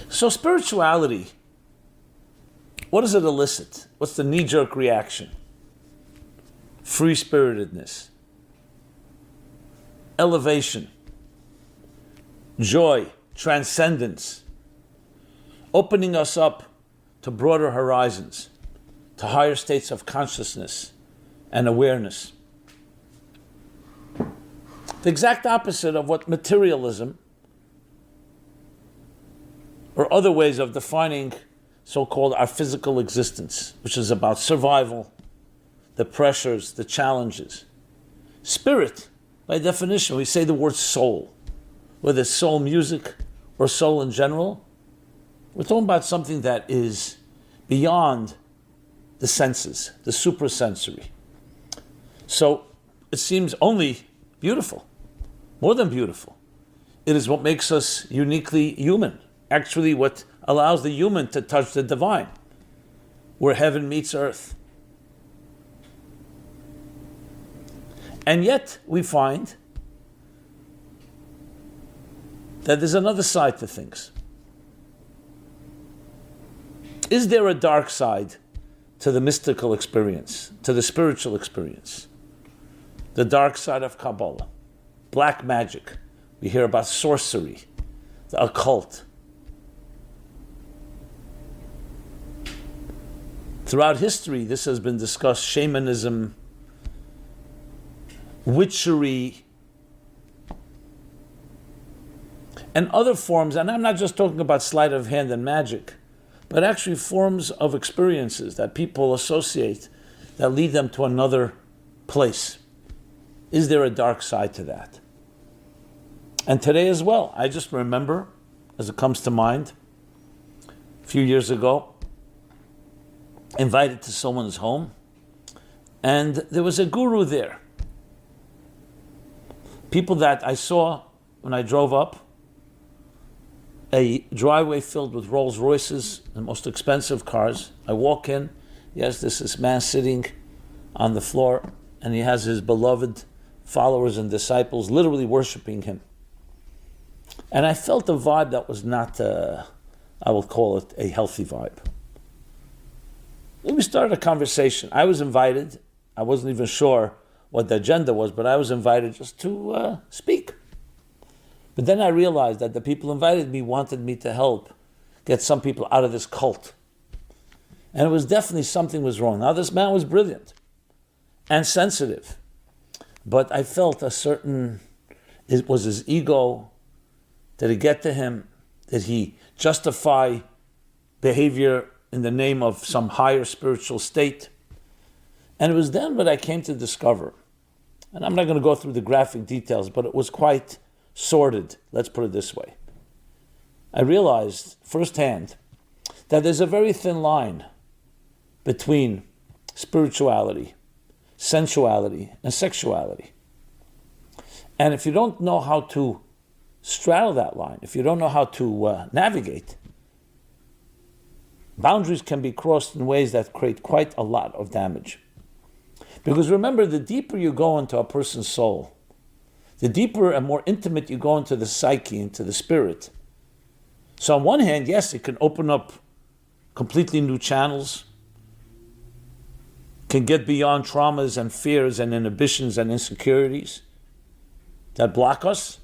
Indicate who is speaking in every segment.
Speaker 1: So spirituality, what does it elicit? What's the knee-jerk reaction? Free-spiritedness, elevation, joy, transcendence, opening us up to broader horizons, to higher states of consciousness and awareness. The exact opposite of what materialism or other ways of defining so-called our physical existence, which is about survival, the pressures, the challenges. Spirit, by definition, we say the word soul, whether it's soul music or soul in general, we're talking about something that is beyond the senses, the suprasensory. So it seems only beautiful, more than beautiful. It is what makes us uniquely human, actually what allows the human to touch the divine, where heaven meets earth. And yet we find that there's another side to things. Is there a dark side to the mystical experience, to the spiritual experience? The dark side of Kabbalah, black magic. We hear about sorcery, the occult. Throughout history, this has been discussed: shamanism, witchery, and other forms. And I'm not just talking about sleight of hand and magic, but actually forms of experiences that people associate that lead them to another place. Is there a dark side to that? And today as well, I just remember, as it comes to mind, a few years ago, invited to someone's home, and there was a guru there. People that I saw when I drove up, a driveway filled with Rolls Royces, the most expensive cars. I walk in, yes, there's this man sitting on the floor, and he has his beloved followers and disciples literally worshiping him. And I felt a vibe that was not, I will call it a healthy vibe. We started a conversation. I was invited. I wasn't even sure what the agenda was, but I was invited just to speak. But then I realized that the people who invited me wanted me to help get some people out of this cult. And it was definitely something was wrong. Now, this man was brilliant and sensitive, but I felt it was his ego. Did it get to him? Did he justify behavior in the name of some higher spiritual state? And it was then what I came to discover, and I'm not going to go through the graphic details, but it was quite sordid, let's put it this way. I realized firsthand that there's a very thin line between spirituality, sensuality, and sexuality. And if you don't know how to straddle that line, if you don't know how to navigate, boundaries can be crossed in ways that create quite a lot of damage. Because remember, the deeper you go into a person's soul, the deeper and more intimate you go into the psyche, into the spirit. So on one hand, yes, it can open up completely new channels, can get beyond traumas and fears and inhibitions and insecurities that block us,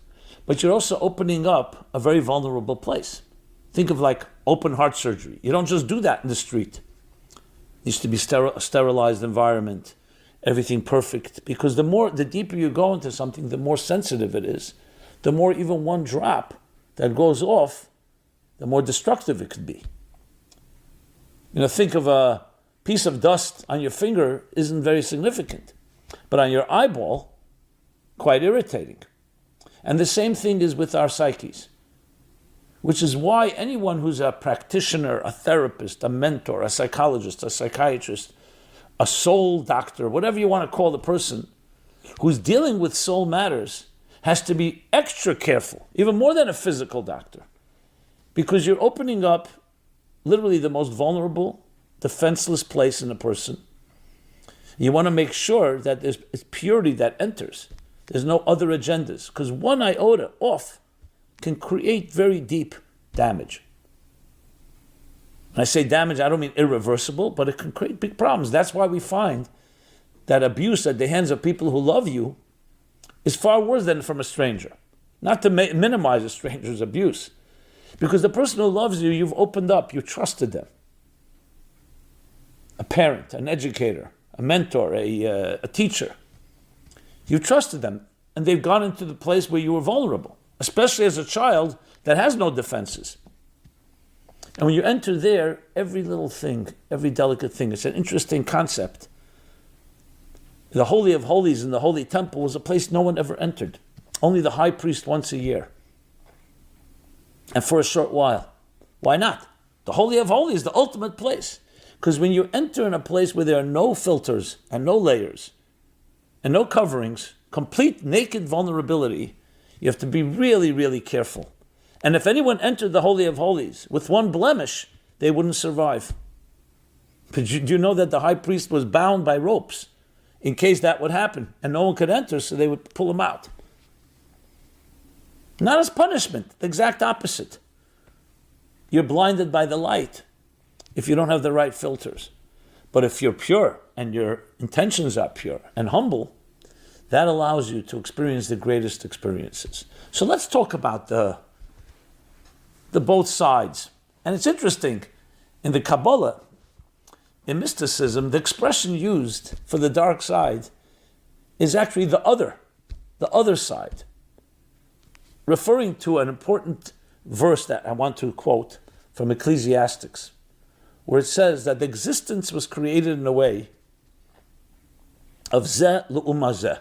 Speaker 1: but you're also opening up a very vulnerable place. Think of like open heart surgery. You don't just do that in the street. It needs to be a sterilized environment, everything perfect, because the deeper you go into something, the more sensitive it is, the more even one drop that goes off, the more destructive it could be. Think of a piece of dust on your finger isn't very significant, but on your eyeball, quite irritating. And the same thing is with our psyches, which is why anyone who's a practitioner, a therapist, a mentor, a psychologist, a psychiatrist, a soul doctor, whatever you want to call the person who's dealing with soul matters, has to be extra careful, even more than a physical doctor, because you're opening up literally the most vulnerable, defenseless place in a person. You want to make sure that there's purity that enters. There's no other agendas, because one iota off can create very deep damage. When I say damage, I don't mean irreversible, but it can create big problems. That's why we find that abuse at the hands of people who love you is far worse than from a stranger. Not to minimize a stranger's abuse, because the person who loves you, you've opened up, you trusted them. A parent, an educator, a mentor, a teacher. You trusted them, and they've gone into the place where you were vulnerable, especially as a child that has no defenses. And when you enter there, every little thing, every delicate thing, it's an interesting concept. The Holy of Holies in the Holy Temple was a place no one ever entered. Only the high priest once a year. And for a short while. Why not? The Holy of Holies is the ultimate place. Because when you enter in a place where there are no filters and no layers and no coverings, complete naked vulnerability, you have to be really, really careful. And if anyone entered the Holy of Holies with one blemish, they wouldn't survive. But do you know that the high priest was bound by ropes in case that would happen, and no one could enter, so they would pull him out. Not as punishment, the exact opposite. You're blinded by the light if you don't have the right filters. But if you're pure and your intentions are pure and humble, that allows you to experience the greatest experiences. So let's talk about the both sides. And it's interesting, in the Kabbalah, in mysticism, the expression used for the dark side is actually the other side, referring to an important verse that I want to quote from Ecclesiastes, where it says that the existence was created in a way of zeh l'uma zeh.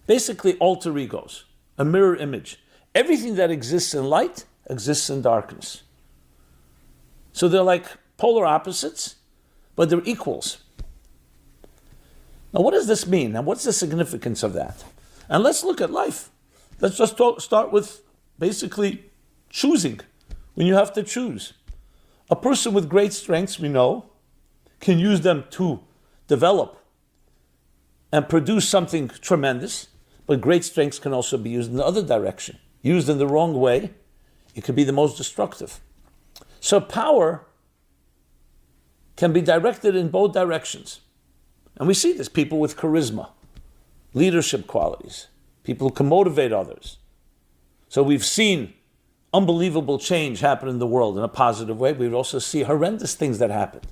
Speaker 1: Basically alter egos, a mirror image. Everything that exists in light exists in darkness. So they're like polar opposites, but they're equals. Now what does this mean? And what's the significance of that? And let's look at life. Let's just start with basically choosing. When you have to choose. A person with great strengths, we know, can use them to develop and produce something tremendous, but great strengths can also be used in the other direction. Used in the wrong way, it could be the most destructive. So power can be directed in both directions. And we see this, people with charisma, leadership qualities, people who can motivate others. So we've seen unbelievable change happen in the world in a positive way. We would also see horrendous things that happen.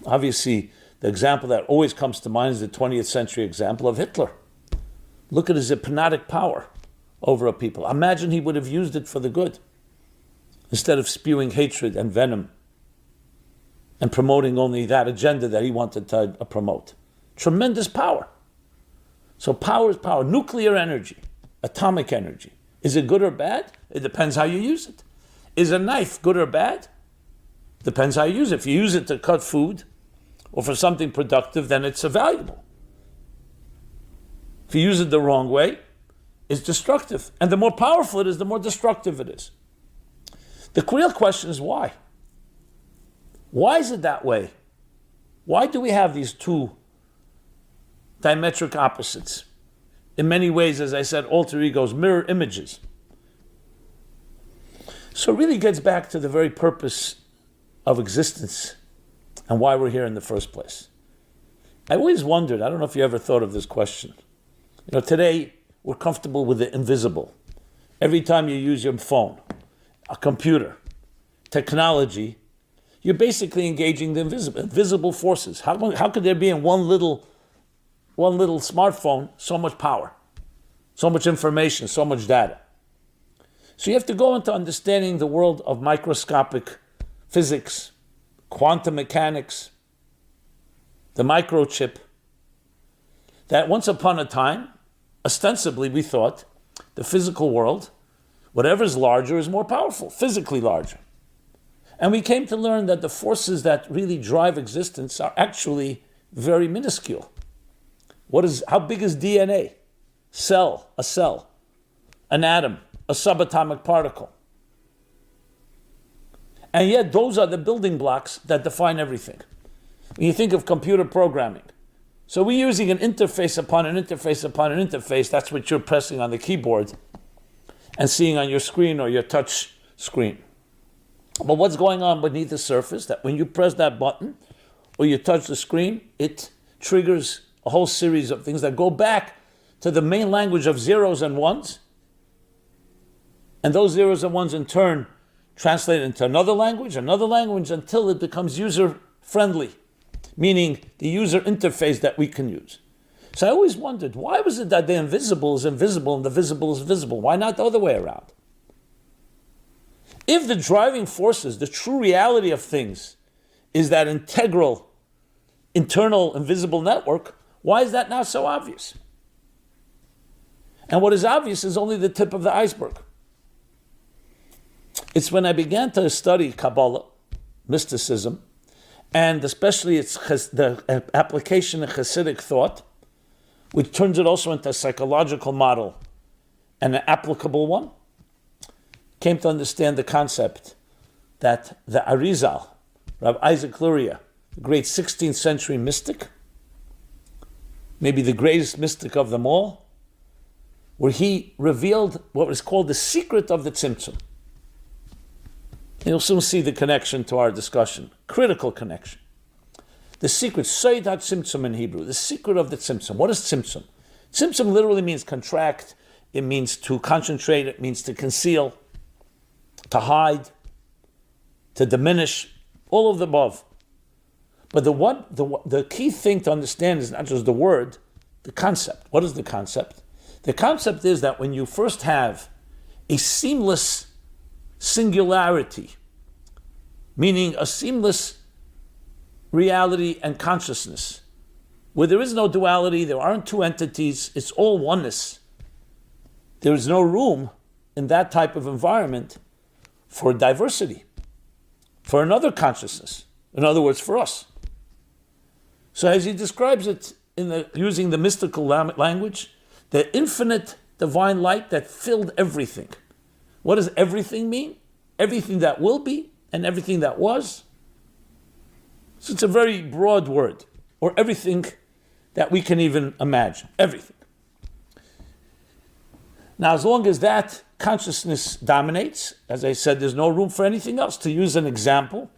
Speaker 1: Obviously, the example that always comes to mind is the 20th century example of Hitler. Look at his hypnotic power over a people. Imagine he would have used it for the good, instead of spewing hatred and venom and promoting only that agenda that he wanted to promote. Tremendous power. So power is power. Nuclear energy, atomic energy. Is it good or bad? It depends how you use it. Is a knife good or bad? Depends how you use it. If you use it to cut food or for something productive, then it's valuable. If you use it the wrong way, it's destructive. And the more powerful it is, the more destructive it is. The real question is why? Why is it that way? Why do we have these two diametric opposites? In many ways, as I said, alter egos, mirror images. So it really gets back to the very purpose of existence and why we're here in the first place. I always wondered, I don't know if you ever thought of this question. Today we're comfortable with the invisible. Every time you use your phone, a computer, technology, you're basically engaging the invisible forces. How could there be in one little smartphone so much power, so much information, so much data? So you have to go into understanding the world of microscopic physics, quantum mechanics, the microchip, that once upon a time, ostensibly we thought the physical world, whatever is larger is more powerful, physically larger. And we came to learn that the forces that really drive existence are actually very minuscule. How big is DNA? A cell, an atom, a subatomic particle. And yet those are the building blocks that define everything. When you think of computer programming, so we're using an interface upon an interface upon an interface. That's what you're pressing on the keyboard and seeing on your screen or your touch screen. But what's going on beneath the surface? That when you press that button or you touch the screen, it triggers a whole series of things that go back to the main language of zeros and ones. And those zeros and ones in turn translate into another language, until it becomes user-friendly, meaning the user interface that we can use. So I always wondered, why was it that the invisible is invisible and the visible is visible? Why not the other way around? If the driving forces, the true reality of things, is that integral, internal, invisible network, why is that not so obvious? And what is obvious is only the tip of the iceberg. It's when I began to study Kabbalah, mysticism, and especially the application of Hasidic thought, which turns it also into a psychological model and an applicable one, came to understand the concept that the Arizal, Rabbi Isaac Luria, the great 16th century mystic, maybe the greatest mystic of them all, where he revealed what was called the secret of the Tzimtzum. You'll soon see the connection to our discussion, critical connection. The secret, Soid HaTzimtzum in Hebrew, the secret of the Tzimtzum. What is Tzimtzum? Tzimtzum literally means contract, it means to concentrate, it means to conceal, to hide, to diminish, all of the above. But the key thing to understand is not just the word, the concept. What is the concept? The concept is that when you first have a seamless singularity, meaning a seamless reality and consciousness, where there is no duality, there aren't two entities, it's all oneness. There is no room in that type of environment for diversity, for another consciousness. In other words, for us. So as he describes it using the mystical language, the infinite divine light that filled everything. What does everything mean? Everything that will be and everything that was. So it's a very broad word, or everything that we can even imagine. Everything. Now, as long as that consciousness dominates, as I said, there's no room for anything else. To use an example,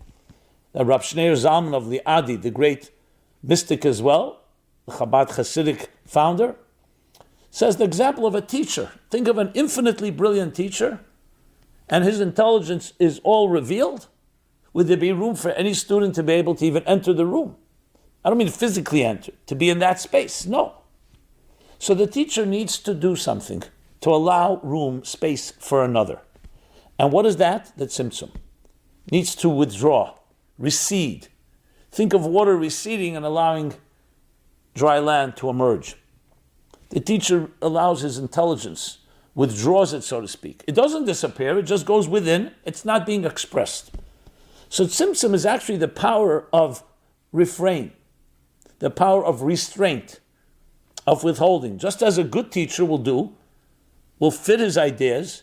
Speaker 1: that Rav Shneir Zalman of Liadi, the great mystic as well, the Chabad Hasidic founder, says the example of a teacher. Think of an infinitely brilliant teacher, and his intelligence is all revealed. Would there be room for any student to be able to even enter the room? I don't mean physically enter, to be in that space. No. So the teacher needs to do something to allow room, space for another. And what is that? The tzimtzum. Needs to withdraw, recede. Think of water receding and allowing dry land to emerge. The teacher allows his intelligence, withdraws it, so to speak. It doesn't disappear, it just goes within, it's not being expressed. So tzimtzum is actually the power of refrain, the power of restraint, of withholding. Just as a good teacher will fit his ideas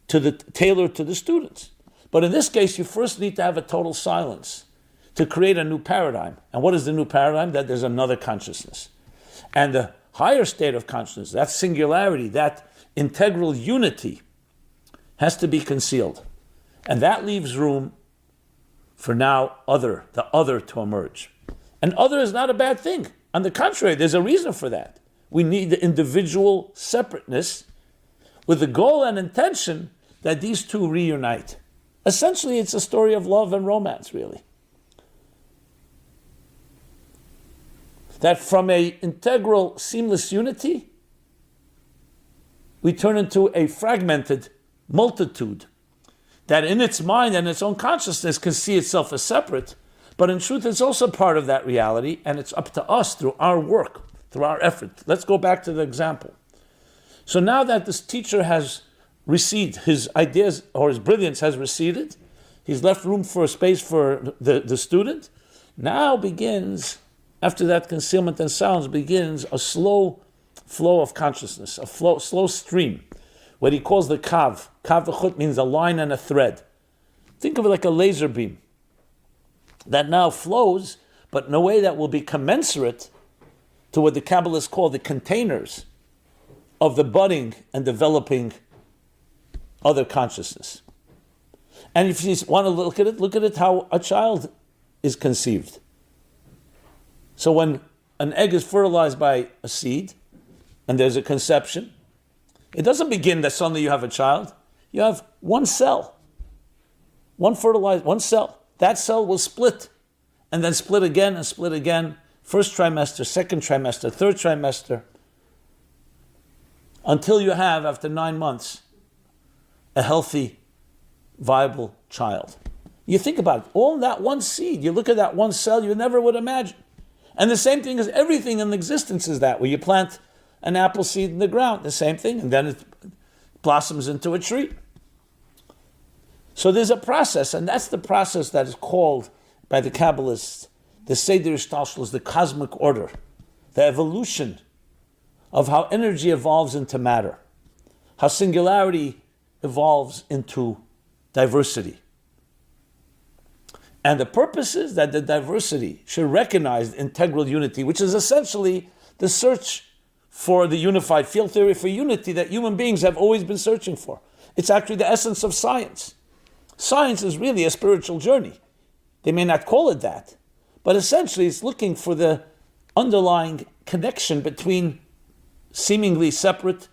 Speaker 1: tailored to the students. But in this case, you first need to have a total silence to create a new paradigm. And what is the new paradigm? That there's another consciousness. And the higher state of consciousness, that singularity, that integral unity, has to be concealed. And that leaves room for now the other to emerge. And other is not a bad thing. On the contrary, there's a reason for that. We need the individual separateness with the goal and intention that these two reunite. Essentially, it's a story of love and romance, really. That from an integral, seamless unity, we turn into a fragmented multitude that in its mind and its own consciousness can see itself as separate, but in truth it's also part of that reality, and it's up to us through our work, through our effort. Let's go back to the example. So now that this teacher has receded, his ideas or his brilliance has receded, he's left room for space for the student, now begins, after that concealment and silence, begins a slow flow of consciousness, a slow stream, what he calls the kav. Kav v'chut means a line and a thread. Think of it like a laser beam that now flows, but in a way that will be commensurate to what the Kabbalists call the containers of the budding and developing other consciousness. And if you want to look at it how a child is conceived. So when an egg is fertilized by a seed, and there's a conception, it doesn't begin that suddenly you have a child. You have one cell, one cell. That cell will split, and then split again and split again. First trimester, second trimester, third trimester, until you have, after 9 months, a healthy, viable child. You think about it, all in that one seed. You look at that one cell, you never would imagine. And the same thing as everything in existence is that, where you plant an apple seed in the ground, the same thing, and then it blossoms into a tree. So there's a process, and that's the process that is called by the Kabbalists the Seder Ishtalshelus, the cosmic order, the evolution of how energy evolves into matter, how singularity evolves into diversity. And the purpose is that the diversity should recognize integral unity, which is essentially the search for the unified field theory for unity that human beings have always been searching for. It's actually the essence of science. Science is really a spiritual journey. They may not call it that, but essentially it's looking for the underlying connection between seemingly separate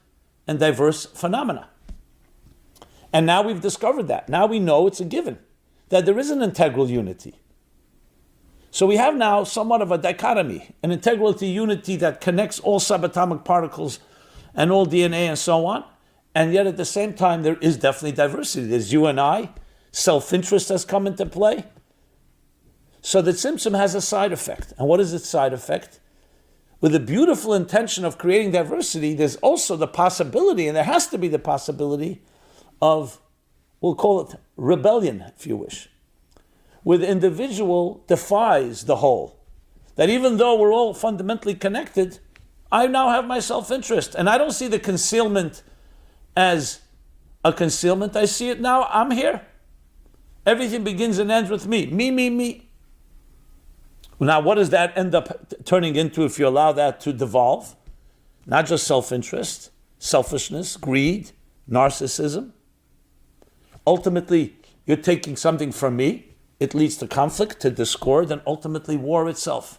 Speaker 1: and diverse phenomena. And now we've discovered that. Now we know it's a given, that there is an integral unity. So we have now somewhat of a dichotomy, an integral unity that connects all subatomic particles and all DNA and so on, and yet at the same time there is definitely diversity. There's you and I, self-interest has come into play. So the Tzimtzum has a side effect. And what is its side effect? With the beautiful intention of creating diversity, there's also the possibility, and there has to be the possibility, of, we'll call it rebellion, if you wish, where the individual defies the whole. That even though we're all fundamentally connected, I now have my self-interest. And I don't see the concealment as a concealment. I see it now, I'm here. Everything begins and ends with me. Me. Now, what does that end up turning into if you allow that to devolve? Not just self-interest, selfishness, greed, narcissism. Ultimately, you're taking something from me. It leads to conflict, to discord, and ultimately war itself.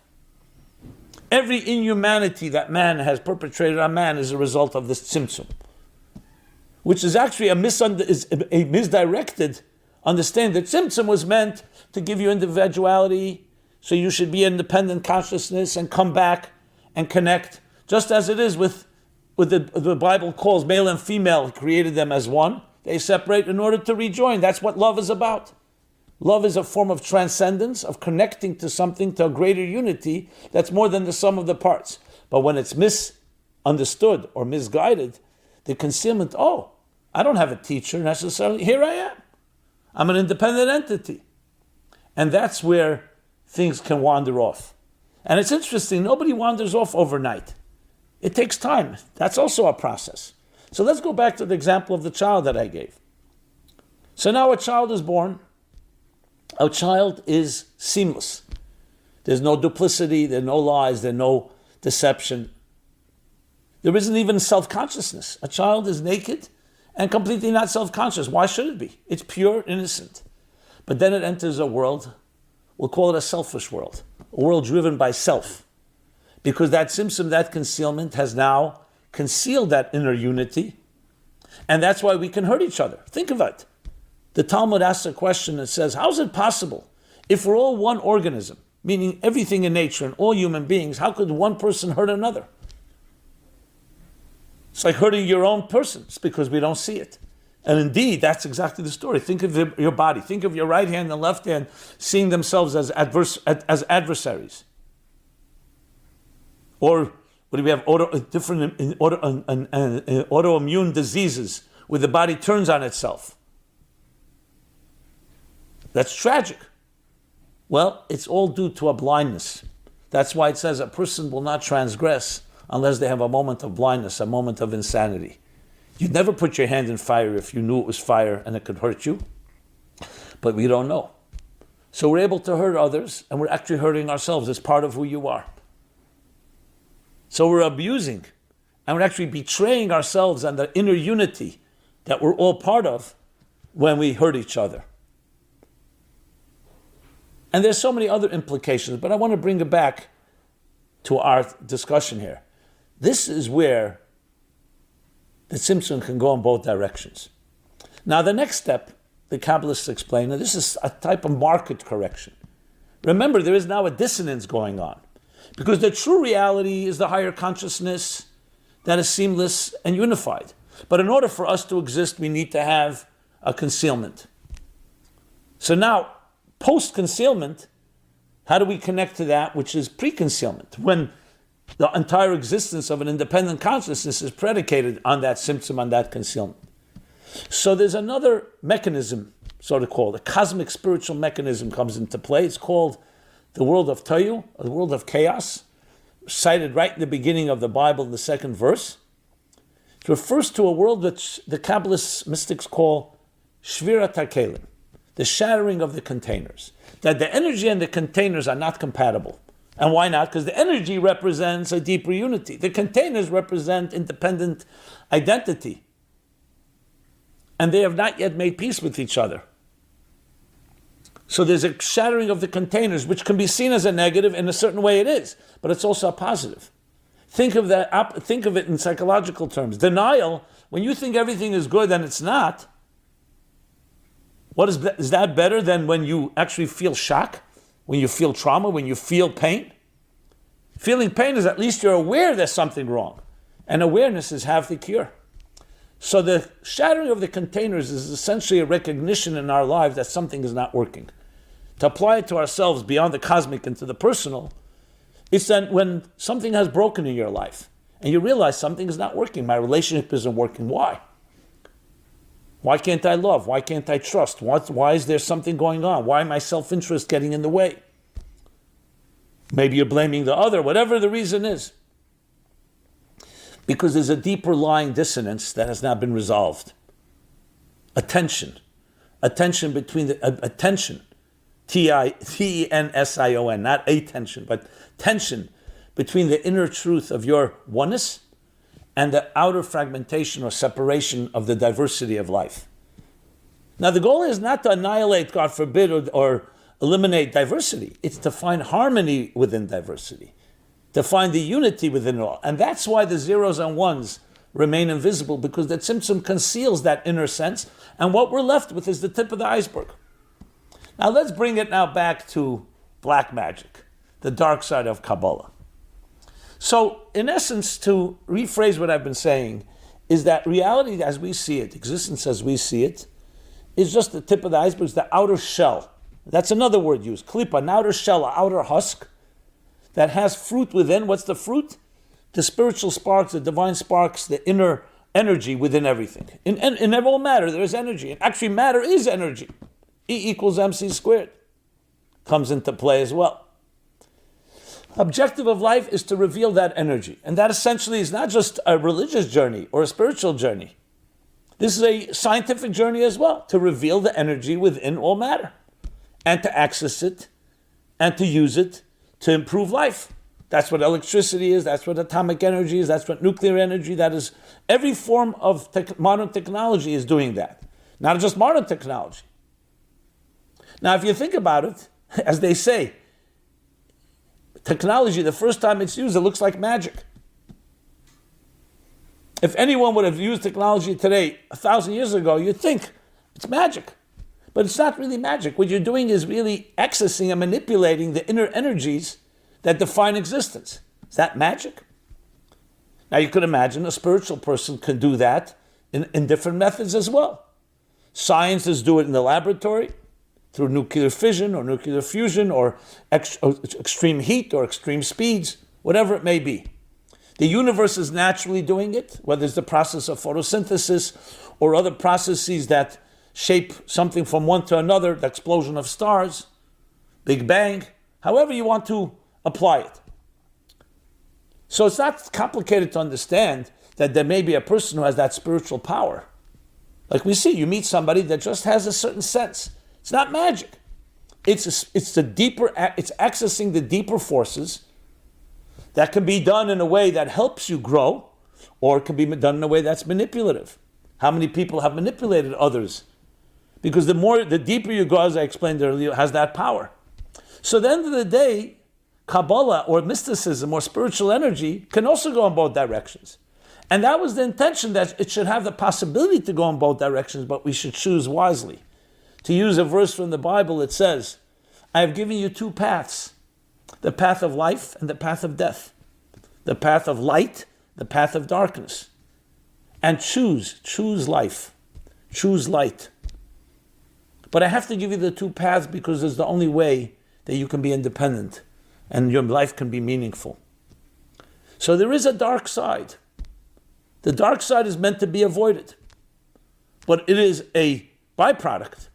Speaker 1: Every inhumanity that man has perpetrated on man is a result of this tzimtzum, which is actually a misdirected understanding. That tzimtzum was meant to give you individuality, so you should be independent consciousness and come back and connect, just as it is with the Bible calls male and female. He created them as one. They separate in order to rejoin. That's what love is about. Love is a form of transcendence, of connecting to something, to a greater unity that's more than the sum of the parts. But when it's misunderstood or misguided, the concealment, I don't have a teacher necessarily. Here I am. I'm an independent entity. And that's where things can wander off. And it's interesting, nobody wanders off overnight. It takes time. That's also a process. So let's go back to the example of the child that I gave. So now a child is born. A child is seamless. There's no duplicity, there's no lies, there's no deception. There isn't even self-consciousness. A child is naked and completely not self-conscious. Why should it be? It's pure, innocent. But then it enters a world, we'll call it a selfish world, a world driven by self. Because that tzimtzum, that concealment, has now concealed that inner unity, and that's why we can hurt each other. Think of it. The Talmud asks a question that says, how is it possible, if we're all one organism, meaning everything in nature and all human beings, how could one person hurt another? It's like hurting your own person. It's because we don't see it. And indeed, that's exactly the story. Think of your body. Think of your right hand and left hand seeing themselves as adversaries. Or what do we have? Autoimmune diseases where the body turns on itself. That's tragic. Well, it's all due to a blindness. That's why it says a person will not transgress unless they have a moment of blindness, a moment of insanity. You'd never put your hand in fire if you knew it was fire and it could hurt you. But we don't know. So we're able to hurt others, and we're actually hurting ourselves. It's part of who you are. So we're abusing, and we're actually betraying ourselves and the inner unity that we're all part of when we hurt each other. And there's so many other implications, but I want to bring it back to our discussion here. This is where the Tzimtzum can go in both directions. Now, the next step, the Kabbalists explain, and this is a type of market correction. Remember, there is now a dissonance going on, because the true reality is the higher consciousness that is seamless and unified. But in order for us to exist, we need to have a concealment. So now, post-concealment, how do we connect to that which is pre-concealment? When the entire existence of an independent consciousness is predicated on that symptom, on that concealment. So there's another mechanism, so to call it, a cosmic spiritual mechanism comes into play. It's called the world of Tohu, the world of chaos, cited right in the beginning of the Bible in the second verse. It refers to a world which the Kabbalist mystics call Shvirat HaKelim, the shattering of the containers. That the energy and the containers are not compatible. And why not? Because the energy represents a deeper unity. The containers represent independent identity. And they have not yet made peace with each other. So there's a shattering of the containers, which can be seen as a negative. In a certain way it is, but it's also a positive. Think of it in psychological terms. Denial, when you think everything is good and it's not, is that better than when you actually feel shock, when you feel trauma, when you feel pain? Feeling pain is at least you're aware there's something wrong. And awareness is half the cure. So the shattering of the containers is essentially a recognition in our lives that something is not working. To apply it to ourselves beyond the cosmic and to the personal, it's that when something has broken in your life and you realize something is not working, my relationship isn't working, why? Why can't I love? Why can't I trust? Why is there something going on? Why am my self-interest getting in the way? Maybe you're blaming the other, whatever the reason is. Because there's a deeper lying dissonance that has not been resolved. Attention between attention, T-E-N-S-I-O-N, not attention, but tension between the inner truth of your oneness and the outer fragmentation or separation of the diversity of life. Now the goal is not to annihilate, God forbid, or eliminate diversity. It's to find harmony within diversity, to find the unity within it all. And that's why the zeros and ones remain invisible, because the Tzimtzum conceals that inner sense, and what we're left with is the tip of the iceberg. Now let's bring it now back to black magic, the dark side of Kabbalah. So, in essence, to rephrase what I've been saying, is that reality as we see it, existence as we see it, is just the tip of the iceberg, it's the outer shell. That's another word used, klipa, an outer shell, an outer husk, that has fruit within. What's the fruit? The spiritual sparks, the divine sparks, the inner energy within everything. In all matter, there is energy. And actually, matter is energy. E equals mc squared comes into play as well. Objective of life is to reveal that energy. And that essentially is not just a religious journey or a spiritual journey. This is a scientific journey as well, to reveal the energy within all matter and to access it and to use it to improve life. That's what electricity is, that's what atomic energy is, that's what nuclear energy, that is, every form of modern technology is doing that. Not just modern technology. Now, if you think about it, as they say, technology, the first time it's used, it looks like magic. If anyone would have used technology today, 1,000 years ago, you'd think it's magic. But it's not really magic. What you're doing is really accessing and manipulating the inner energies that define existence. Is that magic? Now you could imagine a spiritual person can do that in different methods as well. Scientists do it in the laboratory, through nuclear fission or nuclear fusion or extreme heat or extreme speeds, whatever it may be. The universe is naturally doing it, whether it's the process of photosynthesis or other processes that shape something from one to another, the explosion of stars, Big Bang, however you want to apply it. So it's not complicated to understand that there may be a person who has that spiritual power. Like we see, you meet somebody that just has a certain sense. It's not magic. It's accessing the deeper forces that can be done in a way that helps you grow, or it can be done in a way that's manipulative. How many people have manipulated others? Because the deeper you go, as I explained earlier, has that power. So at the end of the day, Kabbalah or mysticism or spiritual energy can also go in both directions. And that was the intention, that it should have the possibility to go in both directions, but we should choose wisely. To use a verse from the Bible, it says, I have given you two paths, the path of life and the path of death, the path of light, the path of darkness. And choose life, choose light. But I have to give you the two paths because it's the only way that you can be independent and your life can be meaningful. So there is a dark side. The dark side is meant to be avoided, but it is a byproduct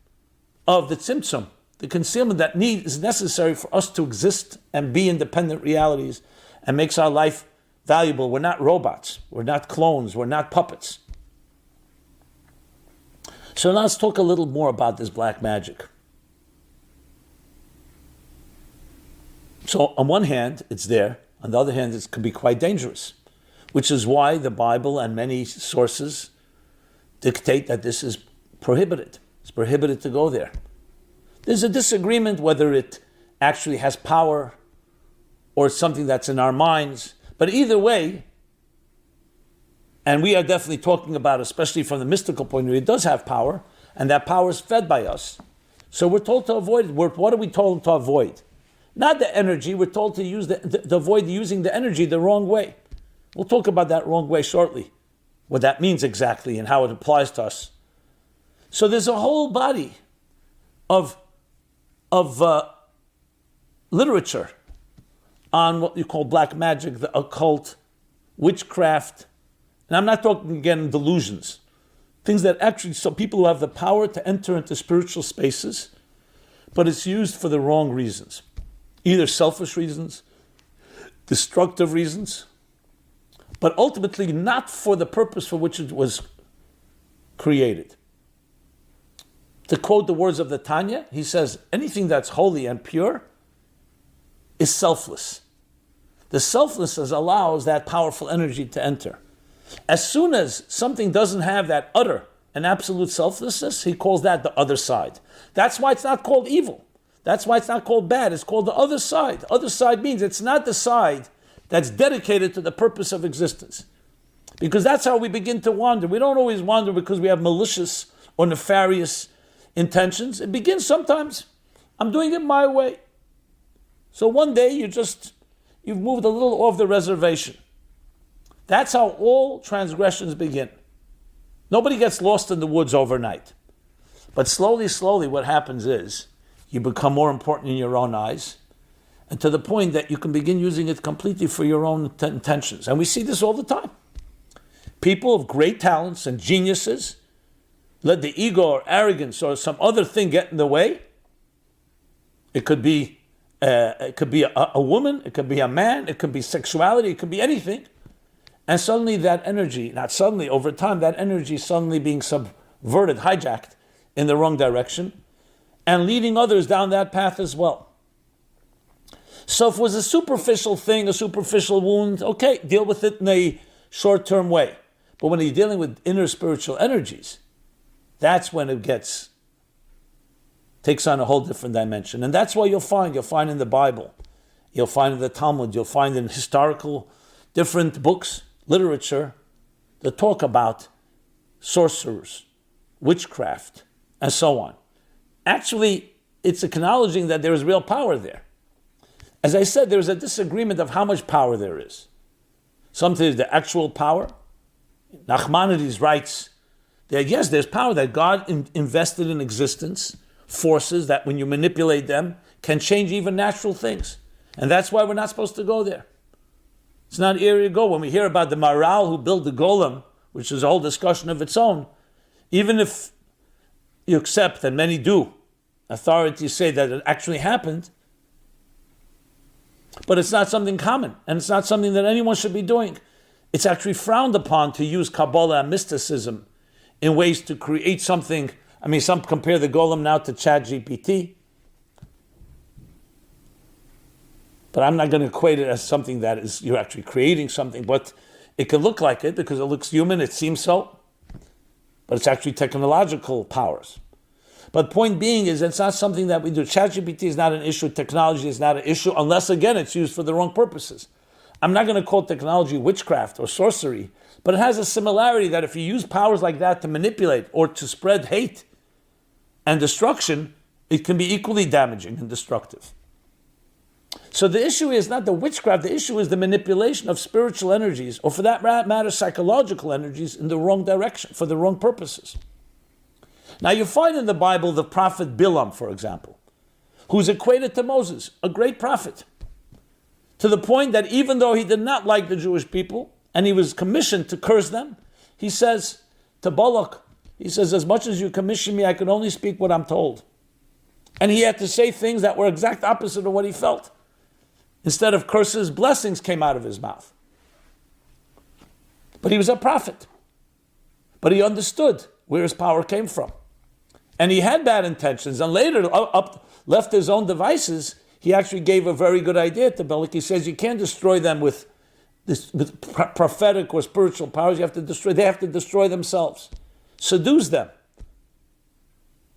Speaker 1: of the tzimtzum, the concealment that is necessary for us to exist and be independent realities and makes our life valuable. We're not robots, we're not clones, we're not puppets. So now let's talk a little more about this black magic. So on one hand, it's there. On the other hand, it can be quite dangerous, which is why the Bible and many sources dictate that this is prohibited. It's prohibited to go there. There's a disagreement whether it actually has power or it's something that's in our minds. But either way, and we are definitely talking about, especially from the mystical point of view, it does have power, and that power is fed by us. So we're told to avoid it. What are we told to avoid? Not the energy. We're told to use to avoid using the energy the wrong way. We'll talk about that wrong way shortly, what that means exactly and how it applies to us. So there's a whole body of literature on what you call black magic, the occult, witchcraft. And I'm not talking again delusions. Things that actually, so people who have the power to enter into spiritual spaces, but it's used for the wrong reasons. Either selfish reasons, destructive reasons, but ultimately not for the purpose for which it was created. To quote the words of the Tanya, he says, anything that's holy and pure is selfless. The selflessness allows that powerful energy to enter. As soon as something doesn't have that utter and absolute selflessness, he calls that the other side. That's why it's not called evil. That's why it's not called bad. It's called the other side. The other side means it's not the side that's dedicated to the purpose of existence. Because that's how we begin to wander. We don't always wander because we have malicious or nefarious intentions. It begins sometimes, I'm doing it my way. So one day you've moved a little off the reservation. That's how all transgressions begin. Nobody gets lost in the woods overnight. But slowly, what happens is you become more important in your own eyes, and to the point that you can begin using it completely for your own intentions. And we see this all the time. People of great talents and geniuses let the ego or arrogance or some other thing get in the way. It could be a woman, it could be a man, it could be sexuality, it could be anything. And suddenly that energy, not suddenly, over time, that energy suddenly being subverted, hijacked in the wrong direction, and leading others down that path as well. So if it was a superficial thing, a superficial wound, okay, deal with it in a short-term way. But when you're dealing with inner spiritual energies, that's when it takes on a whole different dimension. And that's why you'll find in the Bible, you'll find in the Talmud, you'll find in historical different books, literature, that talk about sorcerers, witchcraft, and so on. Actually, it's acknowledging that there is real power there. As I said, there's a disagreement of how much power there is. Sometimes the actual power. Nachmanides writes that yes, there's power that God invested in existence, forces that when you manipulate them can change even natural things. And that's why we're not supposed to go there. It's not an area to go. When we hear about the Maral who built the golem, which is a whole discussion of its own, even if you accept, and many do, authorities say that it actually happened, but it's not something common, and it's not something that anyone should be doing. It's actually frowned upon to use Kabbalah and mysticism in ways to create something. I mean, some compare the golem now to ChatGPT, but I'm not going to equate it as something that is, you're actually creating something, but it can look like it because it looks human, it seems so, but it's actually technological powers. But point being is it's not something that we do. ChatGPT is not an issue. Technology is not an issue unless, again, it's used for the wrong purposes. I'm not going to call technology witchcraft or sorcery, but it has a similarity that if you use powers like that to manipulate or to spread hate and destruction, it can be equally damaging and destructive. So the issue is not the witchcraft, the issue is the manipulation of spiritual energies, or for that matter, psychological energies in the wrong direction, for the wrong purposes. Now you find in the Bible the prophet Bilam, for example, who's equated to Moses, a great prophet, to the point that even though he did not like the Jewish people, and he was commissioned to curse them, he says to Balak, he says, as much as you commission me, I can only speak what I'm told. And he had to say things that were exact opposite of what he felt. Instead of curses, blessings came out of his mouth. But he was a prophet. But he understood where his power came from. And he had bad intentions. And later, left his own devices, he actually gave a very good idea to Balak. He says, you can't destroy them with prophetic or spiritual powers. They have to destroy themselves. Seduce them.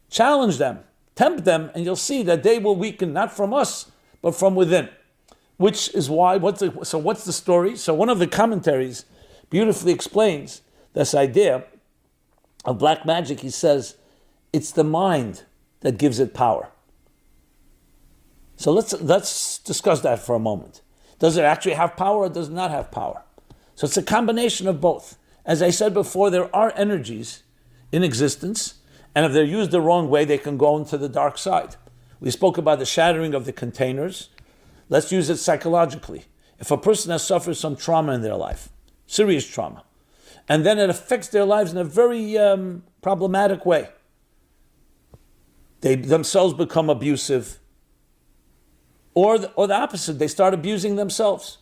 Speaker 1: Challenge them. Tempt them, and you'll see that they will weaken, not from us, but from within. Which is why, what's the story? So one of the commentaries beautifully explains this idea of black magic. He says, it's the mind that gives it power. So let's discuss that for a moment. Does it actually have power or does it not have power? So it's a combination of both. As I said before, there are energies in existence, and if they're used the wrong way, they can go into the dark side. We spoke about the shattering of the containers. Let's use it psychologically. If a person has suffered some trauma in their life, serious trauma, and then it affects their lives in a very problematic way, they themselves become abusive, or the opposite, they start abusing themselves.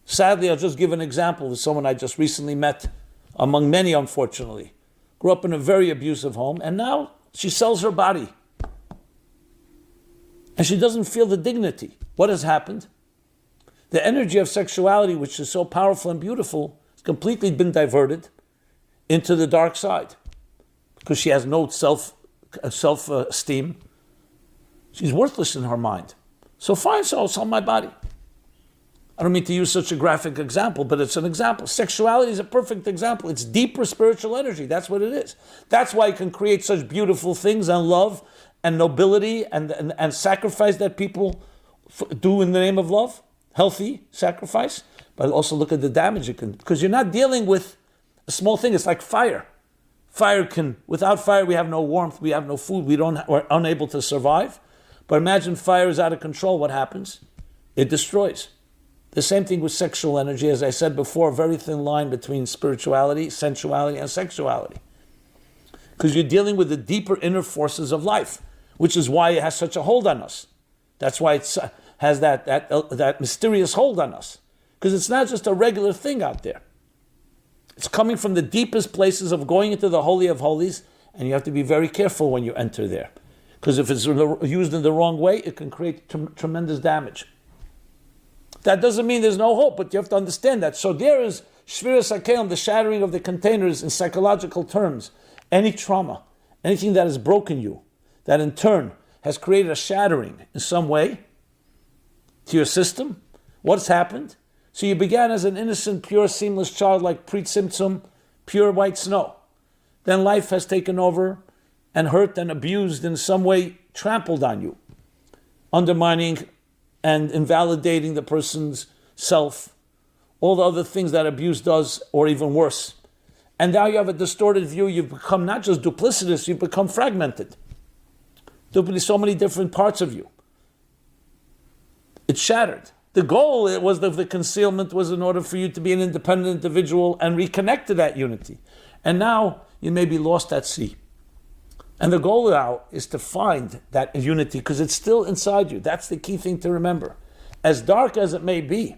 Speaker 1: Sadly, I'll just give an example of someone I just recently met, among many, unfortunately. Grew up in a very abusive home, and now she sells her body. And she doesn't feel the dignity. What has happened? The energy of sexuality, which is so powerful and beautiful, has completely been diverted into the dark side because she has no self-esteem. She's worthless in her mind. So fine, so I'll sell my body. I don't mean to use such a graphic example, but it's an example. Sexuality is a perfect example. It's deeper spiritual energy. That's what it is. That's why it can create such beautiful things and love and nobility and sacrifice that people do in the name of love. Healthy sacrifice. But also look at the damage it can, because you're not dealing with a small thing. It's like fire. Without fire, we have no warmth, we have no food, we're unable to survive. But imagine fire is out of control, what happens? It destroys. The same thing with sexual energy. As I said before, a very thin line between spirituality, sensuality, and sexuality. Because you're dealing with the deeper inner forces of life, which is why it has such a hold on us. That's why it has that mysterious hold on us. Because it's not just a regular thing out there. It's coming from the deepest places of going into the Holy of Holies, and you have to be very careful when you enter there. Because if it's used in the wrong way, it can create tremendous damage. That doesn't mean there's no hope, but you have to understand that. So there is Shviras HaKelim, the shattering of the containers in psychological terms. Any trauma, anything that has broken you, that in turn has created a shattering in some way to your system, what's happened? So you began as an innocent, pure, seamless child like Preet Simtsum, pure white snow. Then life has taken over and hurt and abused in some way, trampled on you, undermining and invalidating the person's self, all the other things that abuse does, or even worse. And now you have a distorted view. You've become not just duplicitous, you've become fragmented. So many different parts of you. It's shattered. The goal of the concealment was in order for you to be an independent individual and reconnect to that unity. And now you may be lost at sea. And the goal now is to find that unity because it's still inside you. That's the key thing to remember. As dark as it may be,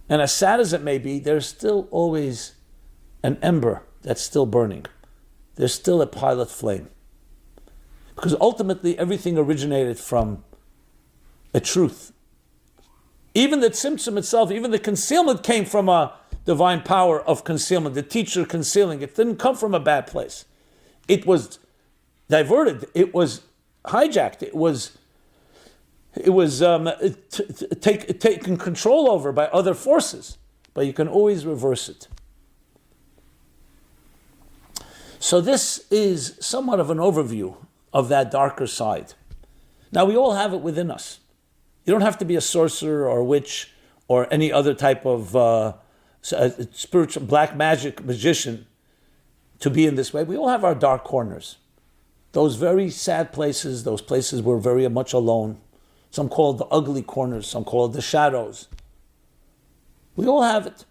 Speaker 1: and as sad as it may be, there's still always an ember that's still burning. There's still a pilot flame. Because ultimately everything originated from a truth. Even the tzimtzum itself, even the concealment came from a divine power of concealment, the teacher concealing. It didn't come from a bad place. It was diverted. It was hijacked. It was taken control over by other forces. But you can always reverse it. So this is somewhat of an overview of that darker side. Now, we all have it within us. You don't have to be a sorcerer or a witch or any other type of spiritual black magic magician to be in this way. We all have our dark corners. Those very sad places, those places we're very much alone. Some call it the ugly corners, some call it the shadows. We all have it.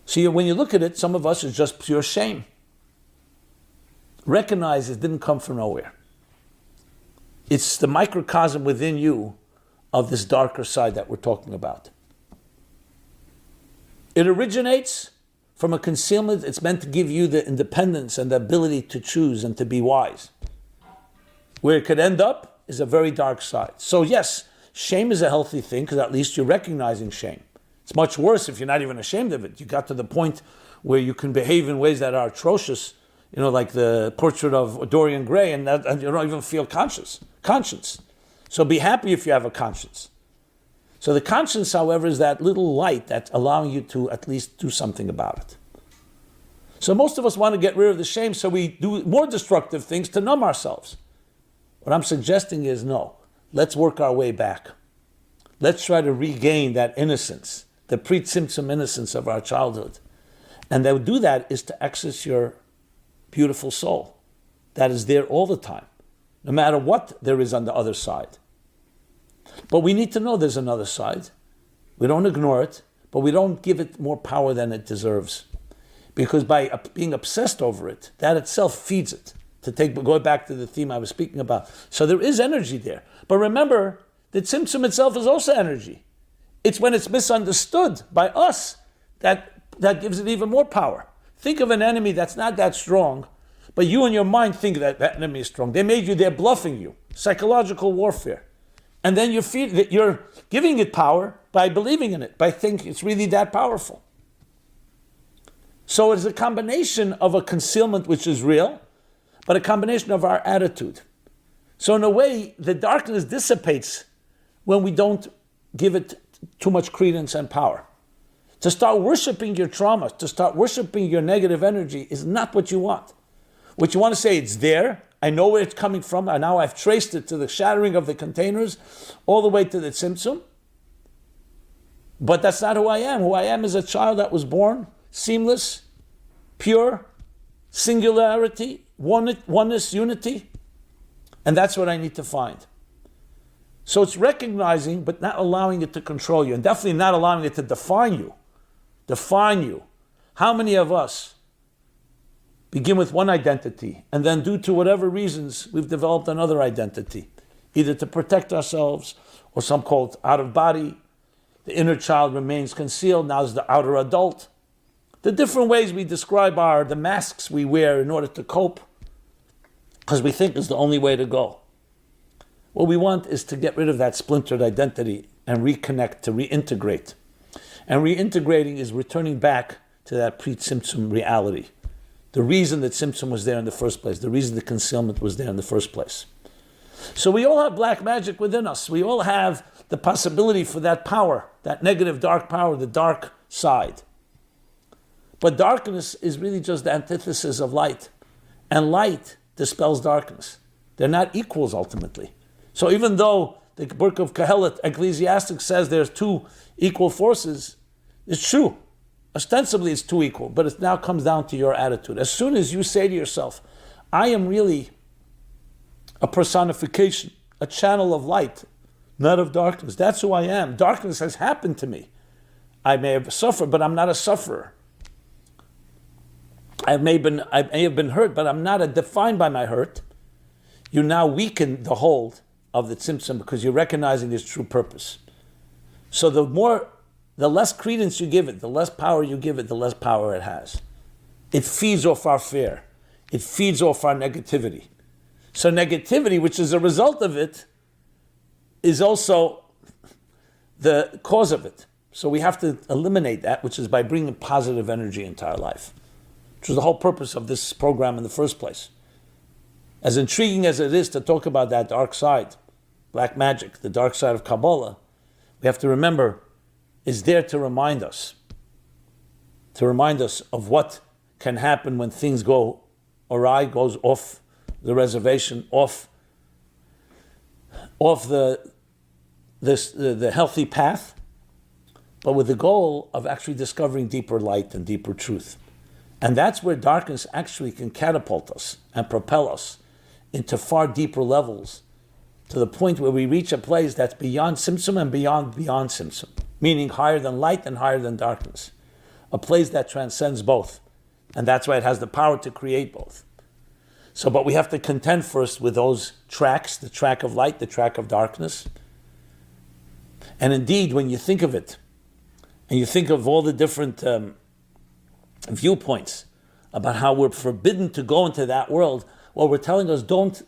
Speaker 1: So when you look at it, some of us is just pure shame. Recognize it didn't come from nowhere. It's the microcosm within you of this darker side that we're talking about. It originates from a concealment. It's meant to give you the independence and the ability to choose and to be wise. Where it could end up is a very dark side. So yes, shame is a healthy thing because at least you're recognizing shame. It's much worse if you're not even ashamed of it. You got to the point where you can behave in ways that are atrocious, like the portrait of Dorian Gray, and you don't even feel conscience. So be happy if you have a conscience. So the conscience, however, is that little light that's allowing you to at least do something about it. So most of us want to get rid of the shame, so we do more destructive things to numb ourselves. What I'm suggesting is no. Let's work our way back. Let's try to regain that innocence, the pre-Tzimtzum innocence of our childhood. And to do that is to access your beautiful soul that is there all the time, no matter what there is on the other side. But we need to know there's another side. We don't ignore it, but we don't give it more power than it deserves. Because by being obsessed over it, that itself feeds it. Go back to the theme I was speaking about. So there is energy there. But remember, the Tzimtzum itself is also energy. It's when it's misunderstood by us that gives it even more power. Think of an enemy that's not that strong, but you in your mind think that enemy is strong. They're bluffing you. Psychological warfare. And then you're giving it power by believing in it, by thinking it's really that powerful. So it's a combination of a concealment which is real, but a combination of our attitude. So in a way, the darkness dissipates when we don't give it too much credence and power. To start worshiping your trauma, to start worshiping your negative energy is not what you want. What you want to say, it's there, I know where it's coming from, and now I've traced it to the shattering of the containers, all the way to the Tzimtzum. But that's not who I am. Who I am is a child that was born seamless, pure, singularity, oneness, unity. And that's what I need to find. So it's recognizing, but not allowing it to control you, and definitely not allowing it to define you. Define you. How many of us begin with one identity, and then due to whatever reasons, we've developed another identity, either to protect ourselves, or some call it out of body. The inner child remains concealed, now is the outer adult. The different ways we describe the masks we wear in order to cope, because we think is the only way to go. What we want is to get rid of that splintered identity and reconnect, to reintegrate. And reintegrating is returning back to that pre-Tzimtzum reality. The reason that Tzimtzum was there in the first place, the reason the concealment was there in the first place. So we all have black magic within us. We all have the possibility for that power, that negative dark power, the dark side. But darkness is really just the antithesis of light. And light dispels darkness. They're not equals ultimately. So even though the book of Kohelet, Ecclesiastes, says there's two equal forces, it's true. Ostensibly it's two equal, but it now comes down to your attitude. As soon as you say to yourself, I am really a personification, a channel of light, not of darkness. That's who I am. Darkness has happened to me. I may have suffered, but I'm not a sufferer. I may have been hurt, but I'm not defined by my hurt. You now weaken the hold of the Tzimtzum because you're recognizing its true purpose. So the less credence you give it, the less power you give it, the less power it has. It feeds off our fear. It feeds off our negativity. So negativity, which is a result of it, is also the cause of it. So we have to eliminate that, which is by bringing positive energy into our life, which was the whole purpose of this program in the first place, As intriguing as it is to talk about that dark side, black magic, the dark side of Kabbalah, we have to remember is there to remind us of what can happen when things go awry, goes off the reservation, off the healthy path, but with the goal of actually discovering deeper light and deeper truth. And that's where darkness actually can catapult us and propel us into far deeper levels, to the point where we reach a place that's beyond Tzimtzum and beyond Tzimtzum, meaning higher than light and higher than darkness, a place that transcends both. And that's why it has the power to create both. So, but we have to contend first with those tracks, the track of light, the track of darkness. And indeed, when you think of it, and you think of all the different viewpoints about how we're forbidden to go into that world, well, we're telling us don't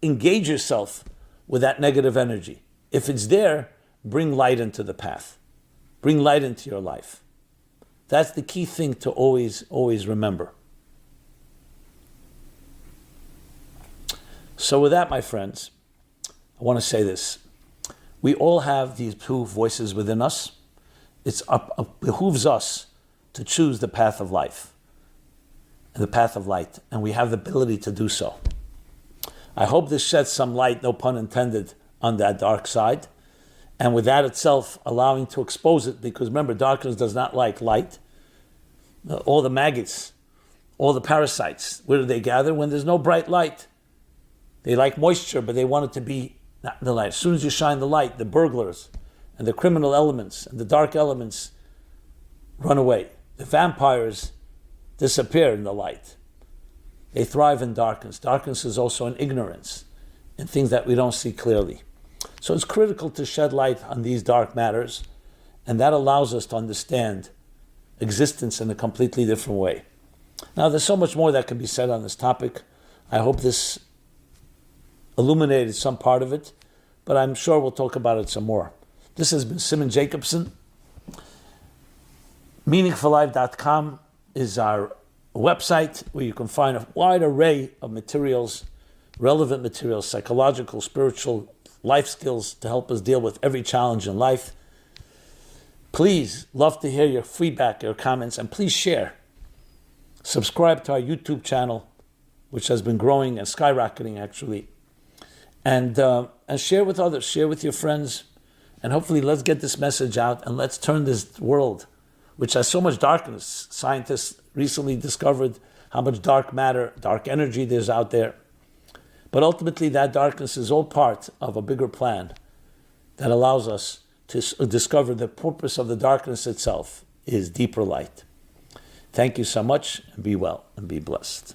Speaker 1: engage yourself with that negative energy. If it's there, bring light into the path. Bring light into your life. That's the key thing to always remember. So with that, my friends, I want to say this. We all have these two voices within us. It behooves us to choose the path of life, the path of light, and we have the ability to do so. I hope this sheds some light, no pun intended, on that dark side, and with that itself allowing to expose it, because remember, darkness does not like light. All the maggots, all the parasites, where do they gather? When there's no bright light. They like moisture, but they want it to be not the light. As soon as you shine the light, the burglars and the criminal elements and the dark elements run away. The vampires disappear in the light. They thrive in darkness. Darkness is also in ignorance, in things that we don't see clearly. So it's critical to shed light on these dark matters, and that allows us to understand existence in a completely different way. Now, there's so much more that can be said on this topic. I hope this illuminated some part of it, but I'm sure we'll talk about it some more. This has been Simon Jacobson. MeaningfulLife.com is our website where you can find a wide array of materials, relevant materials, psychological, spiritual, life skills to help us deal with every challenge in life. Please, love to hear your feedback, your comments, and please share. Subscribe to our YouTube channel, which has been growing and skyrocketing actually. And share with others, share with your friends, and hopefully let's get this message out and let's turn this world, which has so much darkness. Scientists recently discovered how much dark matter, dark energy there's out there. But ultimately that darkness is all part of a bigger plan that allows us to discover the purpose of the darkness itself is deeper light. Thank you so much, and be well and be blessed.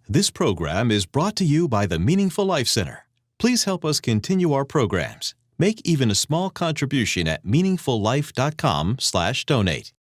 Speaker 2: This program is brought to you by the Meaningful Life Center. Please help us continue our programs. Make even a small contribution at meaningfullife.com/donate.